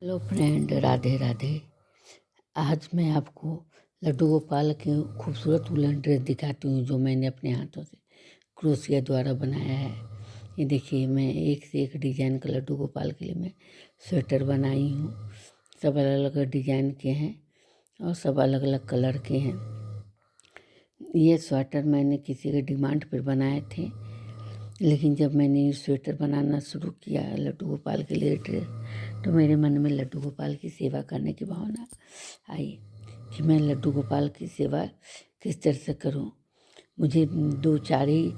Hello friend, Radhe Radhe. आज मैं आपको लड्डू गोपाल की खूबसूरत वुलन ड्रेस दिखाती हूँ जो मैंने अपने हाथों से क्रोशिया द्वारा बनाया है। ये देखिए, मैं एक से एक डिजाइन का लड्डू गोपाल के लिए मैं स्वेटर बनाई हूँ। सब अलग अलग डिजाइन के हैं और सब अलग अलग कलर के हैं। ये स्वेटर मैंने किसी के डिमांड पर बनाए थे, लेकिन जब मैंने ये स्वेटर बनाना शुरू किया लड्डू गोपाल के लिए ड्रेस, तो मेरे मन में लड्डू गोपाल की सेवा करने की भावना आई कि मैं लड्डू गोपाल की सेवा किस तरह से करूं। मुझे 2-4 ही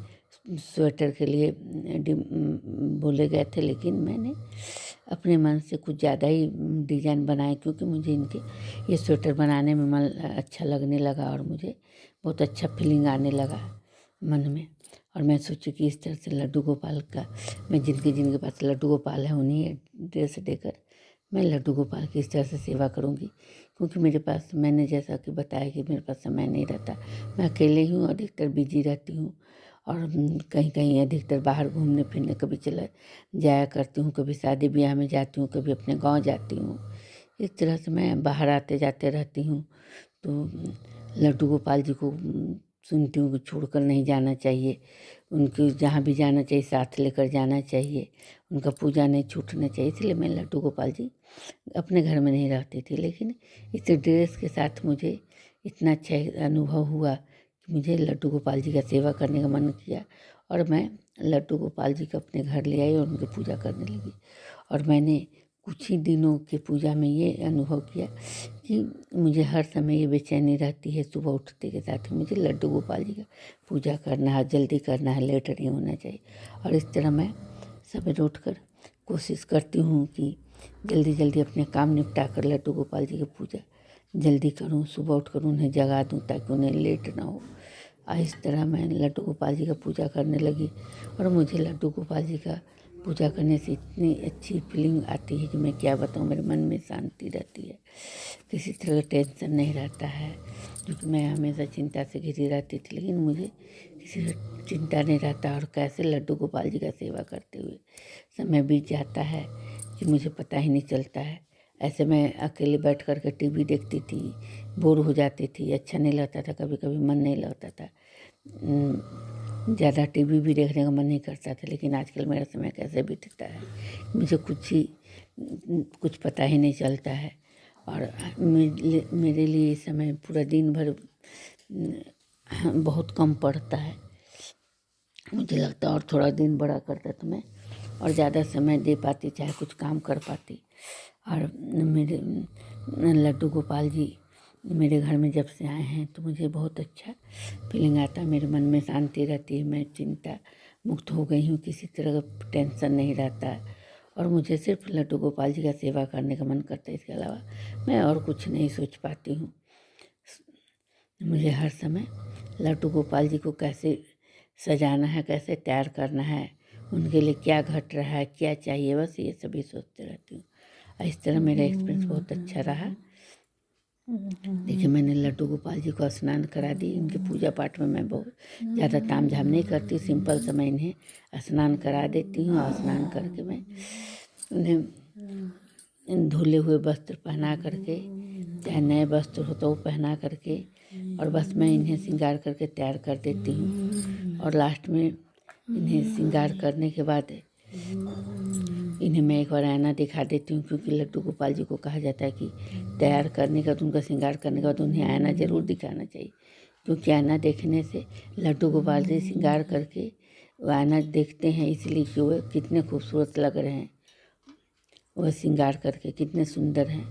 स्वेटर के लिए बोले गए थे, लेकिन मैंने अपने मन से कुछ ज़्यादा ही डिज़ाइन बनाए, क्योंकि मुझे इनके ये स्वेटर बनाने में मन अच्छा लगने लगा और मुझे बहुत अच्छा फीलिंग आने लगा मन में। और मैं सोची कि इस तरह से लड्डू गोपाल का मैं जिनके पास लड्डू गोपाल है उन्हीं ड्रेस देकर मैं लड्डू गोपाल की इस तरह से सेवा करूँगी। क्योंकि मेरे पास, मैंने जैसा कि बताया कि मेरे पास समय नहीं रहता, मैं अकेले ही हूँ, अधिकतर बिजी रहती हूँ और कहीं कहीं अधिकतर बाहर घूमने फिरने कभी चला जाया करती हूँ, कभी शादी ब्याह में जाती हूँ, कभी अपने गाँव जाती हूँ। इस तरह से मैं बाहर आते जाते रहती हूँ। तो लड्डू गोपाल जी को सुनती हूँ कि छोड़कर नहीं जाना चाहिए, उनकी जहाँ भी जाना चाहिए साथ लेकर जाना चाहिए, उनका पूजा नहीं छूटना चाहिए। इसलिए मैं लड्डू गोपाल जी अपने घर में नहीं रहती थी, लेकिन इस ड्रेस के साथ मुझे इतना अच्छा अनुभव हुआ कि मुझे लड्डू गोपाल जी का सेवा करने का मन किया और मैं लड्डू गोपाल जी को अपने घर ले आई और उनकी पूजा करने लगी। और मैंने कुछ ही दिनों की पूजा में ये अनुभव किया कि मुझे हर समय ये बेचैनी रहती है, सुबह उठते के साथ मुझे लड्डू गोपाल जी का पूजा करना है, जल्दी करना है, लेट नहीं होना चाहिए। और इस तरह मैं सवेरे उठकर कोशिश करती हूँ कि जल्दी जल्दी अपने काम निपटा कर लड्डू गोपाल जी की पूजा जल्दी करूँ, सुबह उठकर उन्हें जगा दूँ ताकि उन्हें लेट ना हो। और इस तरह मैं लड्डू गोपाल जी का पूजा करने लगी और मुझे लड्डू गोपाल जी का पूजा करने से इतनी अच्छी फीलिंग आती है कि मैं क्या बताऊँ। मेरे मन में शांति रहती है, किसी तरह का टेंशन नहीं रहता है, क्योंकि मैं हमेशा चिंता से घिरी रहती थी, लेकिन मुझे किसी से चिंता नहीं रहता। और कैसे लड्डू गोपाल जी का सेवा करते हुए समय बीत जाता है कि मुझे पता ही नहीं चलता है। ऐसे मैं अकेले बैठ कर के टीवी देखती थी, बोर हो जाती थी, अच्छा नहीं लगता था, कभी कभी मन नहीं लगता था, ज़्यादा टीवी भी देखने का मन नहीं करता था। लेकिन आजकल मेरा समय कैसे बीतता है मुझे कुछ पता ही नहीं चलता है। और मेरे लिए समय पूरा दिन भर बहुत कम पड़ता है। मुझे लगता है और थोड़ा दिन बड़ा करता तो मैं और ज़्यादा समय दे पाती, चाहे कुछ काम कर पाती। और मेरे लड्डू गोपाल जी मेरे घर में जब से आए हैं तो मुझे बहुत अच्छा फीलिंग आता है, मेरे मन में शांति रहती है, मैं चिंता मुक्त हो गई हूँ, किसी तरह का टेंशन नहीं रहता है। और मुझे सिर्फ लड्डू गोपाल जी का सेवा करने का मन करता है, इसके अलावा मैं और कुछ नहीं सोच पाती हूँ। मुझे हर समय लड्डू गोपाल जी को कैसे सजाना है, कैसे तैयार करना है, उनके लिए क्या घट रहा है, क्या चाहिए, बस ये सभी सोचते रहती हूँ। और इस तरह मेरा एक्सपीरियंस बहुत अच्छा रहा। देखिए, मैंने लड्डू गोपाल जी को स्नान करा दी। इनके पूजा पाठ में मैं बहुत ज़्यादा ताम झाम नहीं करती, सिंपल से मैं इन्हें स्नान करा देती हूँ। और स्नान करके मैं उन्हें धुले हुए वस्त्र पहना करके, चाहे नए वस्त्र हो तो वो पहना करके, और बस मैं इन्हें श्रृंगार करके तैयार कर देती हूँ। और लास्ट में इन्हें श्रृंगार करने के बाद इन्हें मैं एक बार आईना दिखा देती हूँ, क्योंकि लड्डू गोपाल जी को कहा जाता है कि तैयार करने के बाद, उनका श्रृंगार करने के बाद उन्हें आईना ज़रूर दिखाना चाहिए। क्योंकि आईना देखने से लड्डू गोपाल जी श्रृंगार करके वो आईना देखते हैं, इसलिए कि वो कितने खूबसूरत लग रहे हैं, वह श्रृंगार करके कितने सुंदर हैं,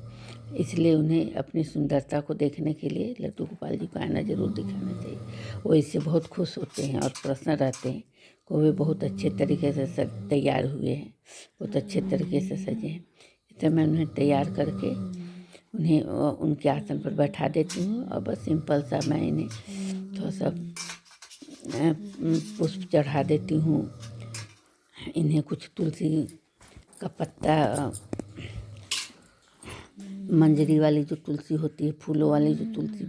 इसलिए उन्हें अपनी सुंदरता को देखने के लिए लड्डू गोपाल जी को आईना जरूर दिखाना चाहिए। वो इससे बहुत खुश होते हैं और प्रसन्न रहते हैं कि वे बहुत अच्छे तरीके से तैयार हुए हैं, बहुत अच्छे तरीके से सजे हैं। इतना मैं उन्हें तैयार करके उन्हें उनके आसन पर बैठा देती हूँ। और बस सिंपल सा मैं इन्हें थोड़ा सा पुष्प चढ़ा देती हूँ। इन्हें कुछ तुलसी का पत्ता, मंजरी वाली जो तुलसी होती है, फूलों वाली जो तुलसी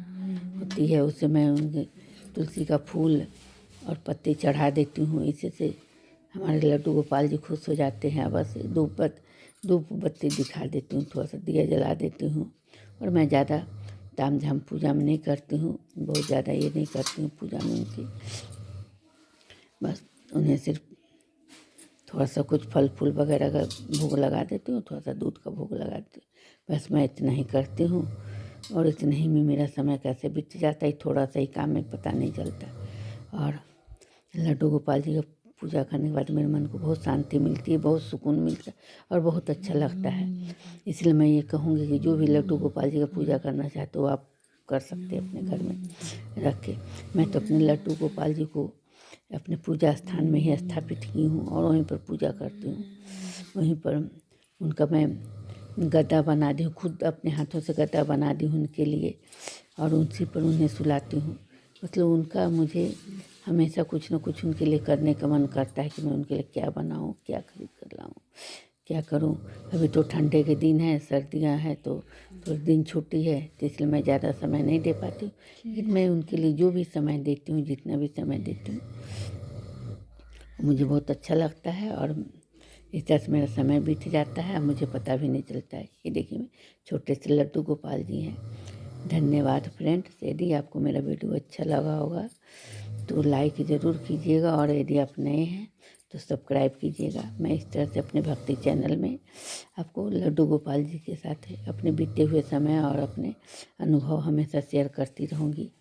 होती है, उसे मैं उनके तुलसी का फूल और पत्ते चढ़ा देती हूँ। इससे हमारे लड्डू गोपाल जी खुश हो जाते हैं। बस धूप बत्ती दिखा देती हूँ, थोड़ा सा दिया जला देती हूँ। और मैं ज़्यादा ताम झाम पूजा में नहीं करती हूँ, बहुत ज़्यादा ये नहीं करती हूँ पूजा में उनकी। बस उन्हें सिर्फ थोड़ा सा कुछ फल फूल वगैरह का भोग लगा देती हूँ, थोड़ा सा दूध का भोग लगा देती हूँ। बस मैं इतना ही करती हूँ और इतने ही में मेरा समय कैसे बीत जाता है, थोड़ा सा ही काम में पता नहीं चलता। और लड्डू गोपाल जी का पूजा करने के बाद मेरे मन को बहुत शांति मिलती है, बहुत सुकून मिलता है और बहुत अच्छा लगता है। इसलिए मैं ये कहूँगी कि जो भी लड्डू गोपाल जी का पूजा करना चाहते हो आप कर सकते हैं अपने घर में रख के। मैं तो अपने लड्डू गोपाल जी को अपने पूजा स्थान में ही स्थापित की हूँ और वहीं पर पूजा करती हूँ। वहीं पर उनका मैं गद्दा बना दी हूँ, खुद अपने हाथों से गद्दा बना दी हूँ उनके लिए और उसी पर उन्हें सुलाती हूँ। मतलब उनका मुझे हमेशा कुछ न कुछ उनके लिए करने का मन करता है कि मैं उनके लिए क्या बनाऊँ, क्या खरीद कर लाऊँ, क्या करूँ। अभी तो ठंडे के दिन है, सर्दियाँ हैं तो थोड़े दिन छुट्टी है, तो इसलिए मैं ज़्यादा समय नहीं दे पाती हूँ। लेकिन मैं उनके लिए जो भी समय देती हूँ, जितना भी समय देती हूँ, मुझे बहुत अच्छा लगता है और इस तरह से मेरा समय बीत जाता है, मुझे पता भी नहीं चलता है। ये देखिए मैं छोटे से लड्डू गोपाल जी हैं। धन्यवाद फ्रेंड्स। यदि आपको मेरा वीडियो अच्छा लगा होगा तो लाइक ज़रूर कीजिएगा और यदि आप नए हैं तो सब्सक्राइब कीजिएगा। मैं इस तरह से अपने भक्ति चैनल में आपको लड्डू गोपाल जी के साथ अपने बीते हुए समय और अपने अनुभव हमेशा शेयर करती रहूँगी,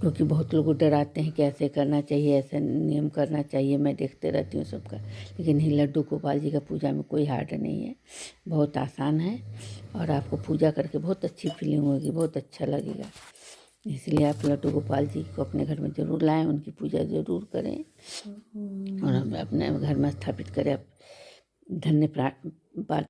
क्योंकि बहुत लोग डराते हैं कि ऐसे करना चाहिए, ऐसा नियम करना चाहिए। मैं देखते रहती हूँ सबका, लेकिन नहीं, लड्डू गोपाल जी का पूजा में कोई हार्ड नहीं है, बहुत आसान है और आपको पूजा करके बहुत अच्छी फीलिंग होगी, बहुत अच्छा लगेगा। इसलिए आप लड्डू गोपाल जी को अपने घर में ज़रूर लाएं, उनकी पूजा ज़रूर करें और अपने घर में स्थापित करें। धन्यवाद।